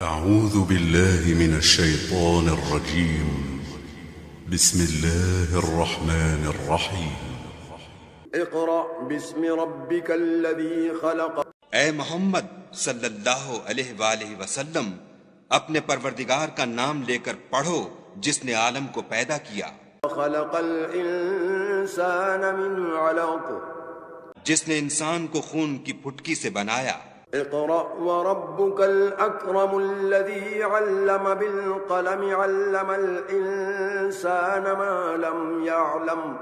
أعوذ بالله من الشيطان الرجيم. بسم الله الرحمن الرحيم. اقرأ باسم ربك الذي خلق. اے محمد صلی اللہ علیہ وآلہ وسلم، اپنے پروردگار کا نام لے کر پڑھو جس نے عالم کو پیدا کیا، خلق الانسان من علق، جس نے انسان کو خون کی پھٹکی سے بنایا۔ اقرأ وربك الأكرم الذي علم بالقلم علم الإنسان ما لم يعلم۔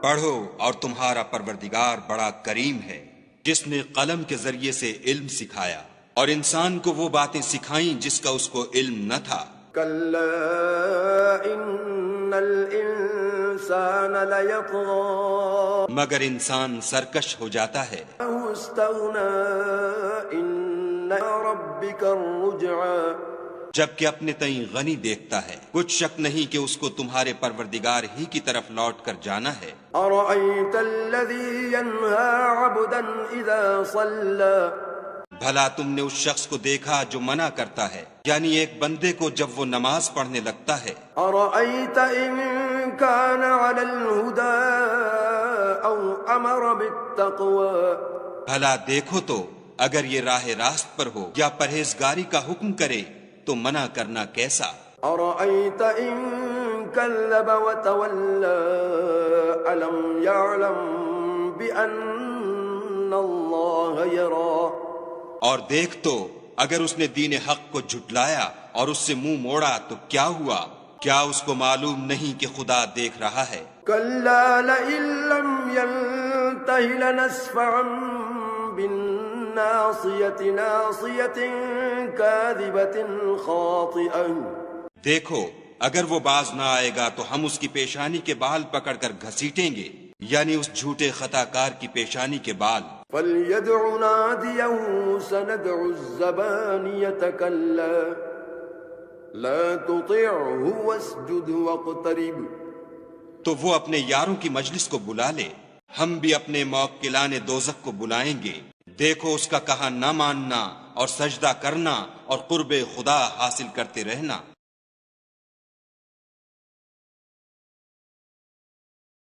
پڑھو اور تمہارا پروردگار بڑا کریم ہے جس نے قلم کے ذریعے سے علم سکھایا اور انسان کو وہ باتیں سکھائیں جس کا اس کو علم نہ تھا۔ كلا إن الإنسان ليطغى، مگر انسان سرکش ہو جاتا ہے، استغنى إن ربك الرجعى، جبکہ اپنے تئیں غنی دیکھتا ہے۔ کچھ شک نہیں کہ اس کو تمہارے پروردگار ہی کی طرف لوٹ کر جانا ہے۔ أرأيت الذي ينهى عبدا إذا صلى، بھلا تم نے اس شخص کو دیکھا جو منع کرتا ہے، یعنی ایک بندے کو جب وہ نماز پڑھنے لگتا ہے۔ أرأيت إن كان على الهدى أو أمر بالتقوى، بھلا دیکھو تو اگر یہ راہ راست پر ہو یا پرہیزگاری کا حکم کرے تو منع کرنا کیسا؟ أرأيت إن كذب وتولى ألم يعلم بأن الله يرى، اور دیکھ تو اگر اس نے دین حق کو جھٹلایا اور اس سے منہ موڑا تو کیا ہوا؟ کیا اس کو معلوم نہیں کہ خدا دیکھ رہا ہے؟ كلا لئن لم ينته لنسفعا بالناصية ناصية كاذبة خاطئة، دیکھو اگر وہ باز نہ آئے گا تو ہم اس کی پیشانی کے بال پکڑ کر گھسیٹیں گے، یعنی اس جھوٹے خطا کار کی پیشانی کے بال۔ فليدع ناديه سندع الزبانية كلا لا تطعه واسجد واقترب، تو وہ اپنے یاروں کی مجلس کو بلا لے، ہم بھی اپنے موکلان دوزخ کو بلائیں گے۔ دیکھو اس کا کہا نہ ماننا اور سجدہ کرنا اور قرب خدا حاصل کرتے رہنا۔